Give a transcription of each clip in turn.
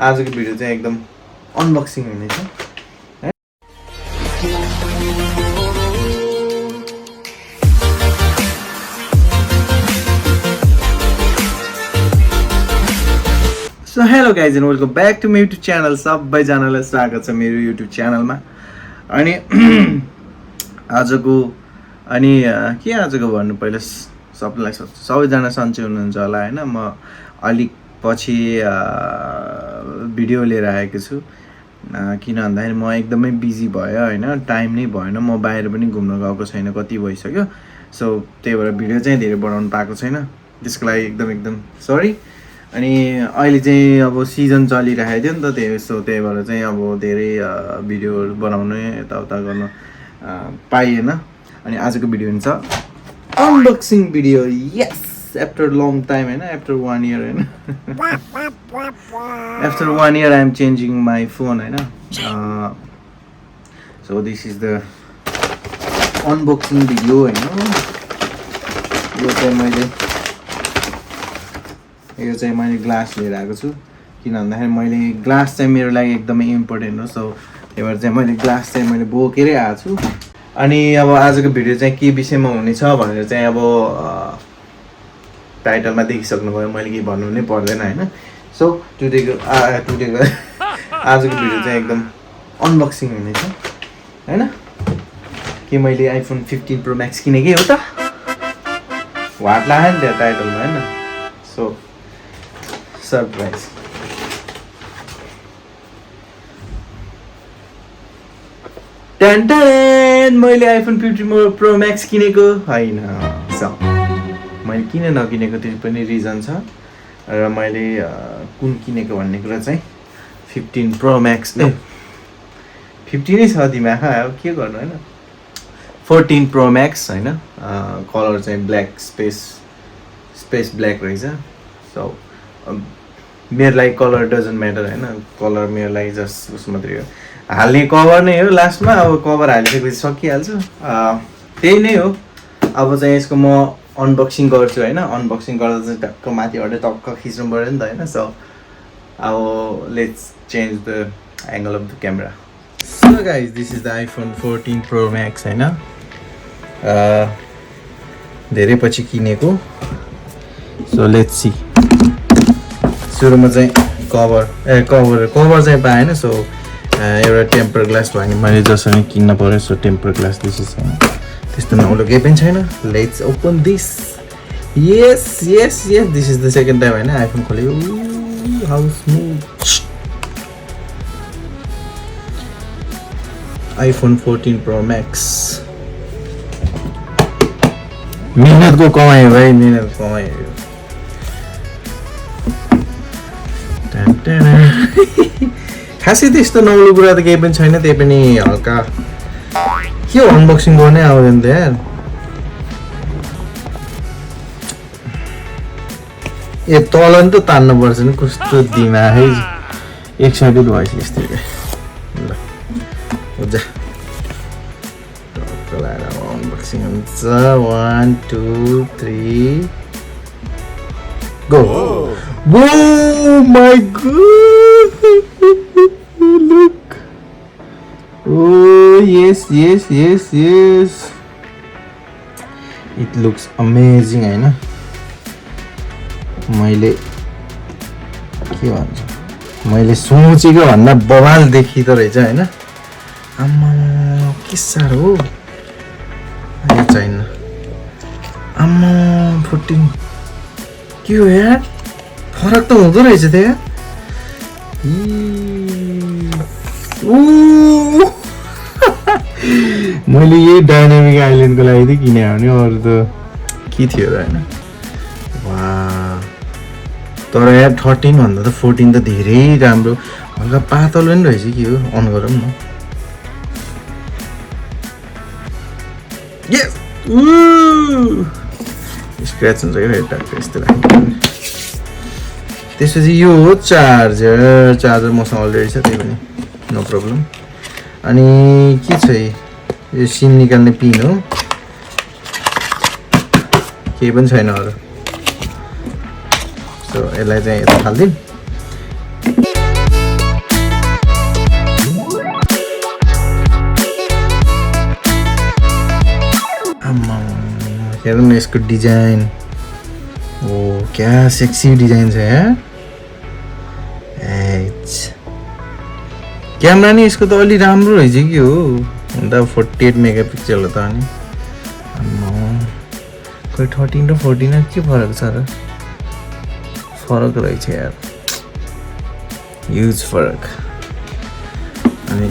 आजको भिडियो चाहिँ एकदम अनबक्सिङ हुनेछ है। So hello guys and welcome back to मेरो युट्युब च्यानल। सबैजनालाई स्वागत छ मेरो युट्युब च्यानलमा। अनि आजको भन्नु पहिला सबैजना सन्चै हुनुहुन्छ होला होइन। म अलिक पछि भिडियो लिएर आएको छु किन भन्दाखेरि म एकदमै बिजी भयो होइन, टाइम नै भएन। म बाहिर पनि घुम्न गएको छैन, कति भइसक्यो। सो त्यही भएर भिडियो चाहिँ धेरै बनाउनु पाएको छैन, त्यसको लागि एकदम सरी। अनि अहिले चाहिँ अब सिजन चलिरहेको थियो नि त, त्यही भएर चाहिँ अब धेरै भिडियोहरू बनाउनु यताउता गर्न पाइएन। अनि आजको भिडियो हुन्छ unboxing video. Yes, after long time होइन, आफ्टर 1 year होइन, after 1 year I am changing my phone होइन। So this is the unboxing video होइन। यो चाहिँ मैले ग्लास लिएर आएको छु किन भन्दाखेरि मैले ग्लास चाहिँ मेरो लागि एकदमै इम्पोर्टेन्ट हो। सो त्यही भएर चाहिँ मैले ग्लास चाहिँ मैले बोकेरै आएको छु। अनि अब आजको भिडियो चाहिँ के विषयमा हुनेछ भनेर चाहिँ अब टाइटलमा देखिसक्नुभयो, मैले केही भन्नु नै पर्दैन होइन। सो टुडेको आजको भिडियो चाहिँ एकदम अनबक्सिङ हुनेछ होइन। के मैले आइफोन 15 Pro Max किनेकै हो त, वाट लाग्यो नि त्यहाँ टाइटलमा होइन। So surprise. टेन मैले आइफोन 15 Pro Max किनेको होइन। मैले किन नकिनेको त्यो पनि रिजन छ, र मैले कुन किनेको भन्ने कुरा चाहिँ 15 Pro Max 15 नै छ दिमागमा, अब के गर्नु होइन। 14 Pro Max होइन, कलर चाहिँ ब्ल्याक स्पेस ब्ल्याक रहेछ। सो मेरो लागि कलर डजन्ट म्याटर होइन, कलर मेरो लागि जस्ट उस मात्रै हो, हाल्ने कभर नै हो। लास्टमा अब कभर हालिसकेपछि सकिहाल्छ, त्यही नै हो। अब चाहिँ यसको म अनबक्सिङ गर्छु होइन। अनबक्सिङ गर्दा चाहिँ टक्क माथिबाट टक्क खिच्नु पऱ्यो नि त होइन। सो अब let's change the angle of the camera. So guys this is the iPhone 14 Pro Max होइन, धेरै पछि किनेको। So let's see. सुरुमा चाहिँ कभर चाहिँ पाएन। सो एउटा टेम्पर ग्लास भयो भने मैले जसरी किन्न पऱ्यो। So temper glass this is त्यस्तो नौलो केही पनि छैन। Let's open this. Yes this is the second time होइन आइफोन खोलेको। How smooth iPhone 14 Pro Max। मिहिनेतको कमाइ भाइ, मिहिनेतको कमाइ। खासै त्यस्तो नौलो कुरा त केही पनि छैन, त्यही पनि हल्का के हो, अनबक्सिङ गर्नै आउँदैन त यार। ए तल नि त तान्नु पर्छ नि, कस्तो दिमागै एक्साइटेड भएछ यस्तै। ल जा टक्क लगाएर अनबक्सिङ हुन्छ। 1 2 3 go. Oh my god! Look! Oh yes! It looks amazing होइन। मैले सोचेको भन्दा बवाल देखिँदो रहेछ होइन। आम्मा के साह्रो हो यो छैन। आम्मा 14 के हो यार, फरक त हुँदो रहेछ त्यहाँ। मैले यही डाइनामिक आइल्यान्डको लागि चाहिँ किने भने अरू त के थियो र होइन। तर यार 13 भन्दा त 14 त धेरै राम्रो, हल्का पातलो पनि रहेछ। के हो, अन गरौँ न। स्क्र्याच हुन्छ क्या टाक्क यस्तो राख्नु। त्यसपछि यो हो चार्जर मसँग अलरेडी छ, त्यही पनि नो प्रब्लम। अनि के छ यो, सिम निकाल्ने पिन हो, केही पनि छैन अरू। सो यसलाई चाहिँ यता हाल्दिउँ। हेर्नु न यसको डिजाइन ओ क्या सेक्सी डिजाइन छ यार क्यामेरा नि यसको त अलि राम्रो रहेछ कि हो अन्त 48 मेगापिक्सल हो त अनि खोइ 13 र 14 के फरक छ र फरक रहेछ यार ह्युज फरक अनि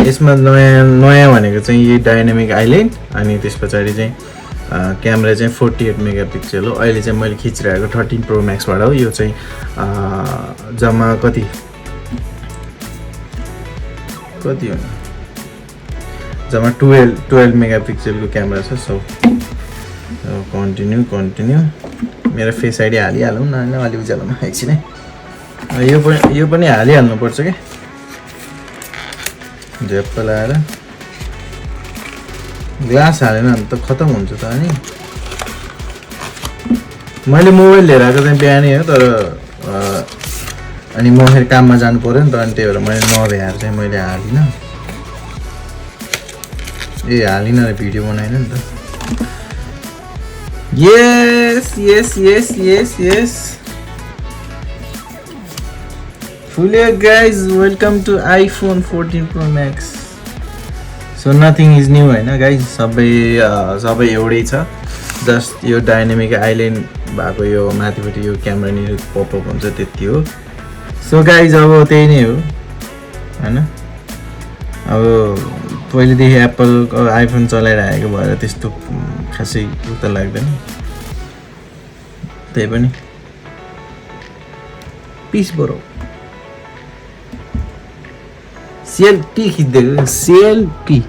यसमा नयाँ भनेको चाहिँ यही डाइनामिक आइल्यान्ड अनि त्यस पछाडि चाहिँ क्यामेरा चाहिँ 48 मेगापिक्सल हो अहिले चाहिँ मैले खिचिरहेको 13 प्रो म्याक्सबाट हो यो चाहिँ जम्मा कति हो जम्मा 12 मेगापिक्सलको क्यामेरा छ सो कन्टिन्यू मेरो फेस आइडी हालिहालौँ न होइन अलि उज्यालोमा एकछिन है यो पनि हालिहाल्नुपर्छ क्या झ्याप्प लगाएर ग्लास हालेन भने त खतम हुन्छ त अनि मैले मोबाइल लिएर आएको चाहिँ बिहानै हो तर अनि म फेरि काममा जानु पर्यो नि त अनि त्यही भएर मैले नभ्याएर चाहिँ मैले हालिनँ हालिनँ र भिडियो बनाएन नि त yes fully guys welcome to iPhone 14 Pro Max so nothing is new हैन guys सबै एउटै छ जस्ट यो डाइनामिक आइल्यान्ड भएको यो माथिपट्टि यो क्यामेरा नि पपअप हुन्छ त्यति हो सो गाइज अब त्यही नै हो हैन अब पहिलेदेखि एप्पल आइफोन चलाइरहेको भएर त्यस्तो खासै उता लाग्दैन त्यही पनि पिस बरो सेल्फी खिच्देको सेल्फी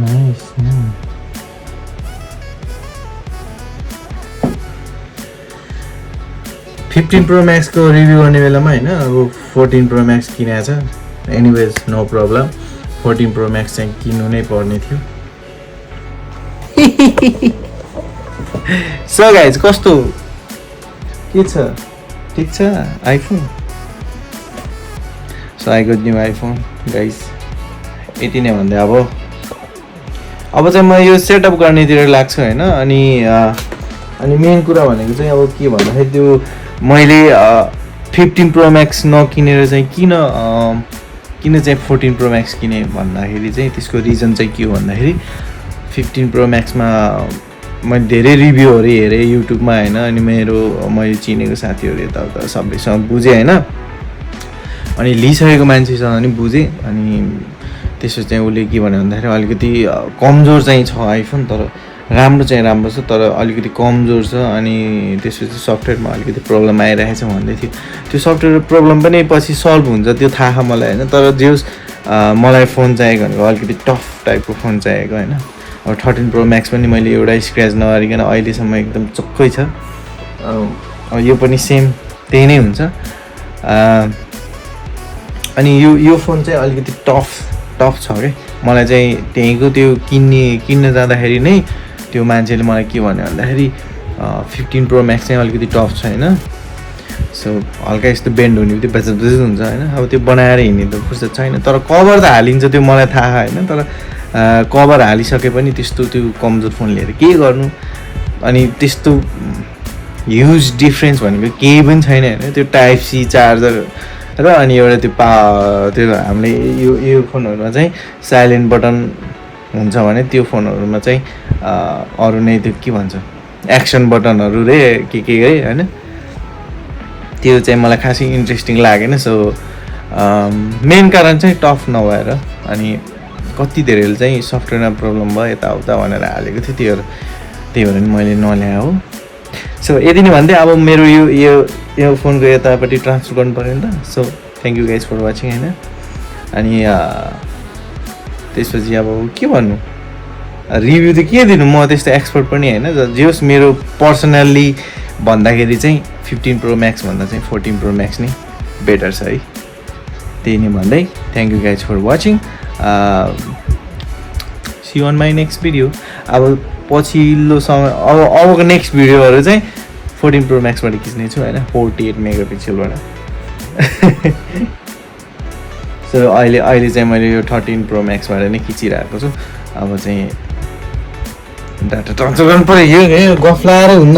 नाइस 15 प्रो म्याक्स को रिभ्यू गर्ने बेलामा हैन अब 14 प्रो म्याक्स किनेको छ anyways no problem 14 pro max चाहिँ किन्नु नै पर्ने थियो सो गाइज कस्तो के छ ठीक छ iPhone so I got new iPhone guys यति नै भन्दै अब चाहिँ म यो सेटअप गर्नेतिर लाग्छु हैन अनि मेन कुरा भनेको चाहिँ अब के भन्दाखेरि त्यो मैले 15 प्रो म्याक्स नकिनेर चाहिँ किन चाहिँ 14 प्रो म्याक्स किने भन्दाखेरि चाहिँ त्यसको रिजन चाहिँ के हो भन्दाखेरि 15 प्रो म्याक्समा मैले धेरै रिभ्यूहरू हेरेँ युट्युबमा हैन अनि मैले चिनेको साथीहरू यताउता सबैसँग बुझेँ हैन अनि लिइसकेको मान्छेसँग पनि बुझेँ अनि त्यसो चाहिँ उसले के भन्यो भन्दाखेरि अलिकति कमजोर चाहिँ छ आइफोन तर राम्रो छ तर अलिकति कमजोर छ अनि त्यसपछि सफ्टवेयरमा अलिकति प्रब्लम आइरहेछ भन्दै थियो त्यो सफ्टवेयर प्रब्लम पनि पछि सल्भ हुन्छ त्यो थाहा मलाई हैन तर जेस मलाई फोन चाहिएको भनेको अलिकति टफ टाइपको फोन चाहिएको हैन अब 13 प्रो म्याक्स पनि मैले एउटा स्क्रैच नगरिकन अहिलेसम्म एकदम चक्कै छ अब यो पनि सेम त्यही नै हुन्छ अनि यो फोन चाहिँ अलिकति टफ छ के मलाई चाहिँ त्यहीको त्यो किन्न जाँदाखेरि नै त्यो मान्छेले मलाई के भन्यो भन्दाखेरि 15 प्रो म्याक्स चाहिँ अलिकति टफ छ हैन सो हल्का यस्तो बेन्ड हुने त्यो बेज हुन्छ हैन अब त्यो बनाएर हिँड्ने त फुर्सद छैन तर कभर त हालिन्छ त्यो मलाई थाहा हैन तर कभर हालिसके पनि त्यस्तो त्यो कमजोर फोन लिएर के गर्नु अनि त्यस्तो ह्युज डिफरेन्स भनेको केही पनि छैन हैन त्यो टाइप सी चार्जर र अनि एउटा त्यो हामीले यो फोनहरुमा चाहिँ साइलेन्ट बटन हुन्छ भने त्यो फोनहरुमा चाहिँ अरु नै त्यो के भन्छ एक्सन बटनहरु रे के हैन त्यो चाहिँ मलाई खासै इन्ट्रेस्टिङ लागेन सो मेन कारण चाहिँ टफ नभएर अनि कति धेरैले चाहिँ सफ्टवेयरमा प्रब्लम भयो यताउता भनेर हालेको थियो त्यही भएर नि मैले नल्याए हो सो यति नै भन्दै अब मेरो यो फोनको यतापट्टि ट्रान्सफर गर्नु पर्यो नि त so thank you guys for watching हैन अनि त्यसपछि अब के भन्नु रिभ्यू त के दिनु म त्यस्तो एक्सपर्ट पनि हैन जे होस् मेरो पर्सनल्ली भन्दाखेरि चाहिँ 15 प्रो म्याक्स भन्दा चाहिँ 14 प्रो म्याक्स नै बेटर छ है त्यही नै भन्दै thank you guys for watching see on my next video अब पछिल्लो समय अबको नेक्स्ट भिडियोहरू चाहिँ 14 प्रो म्याक्सबाट खिच्ने छु हैन 48 मेगापिक्सलबाट सो अहिले चाहिँ मैले यो 13 प्रो म्याक्सबाट नै खिचिरहेको छु। अब चाहिँ डाटा ट्रान्सफर गर्नु पऱ्यो, यो गफ लाएर हुन्न।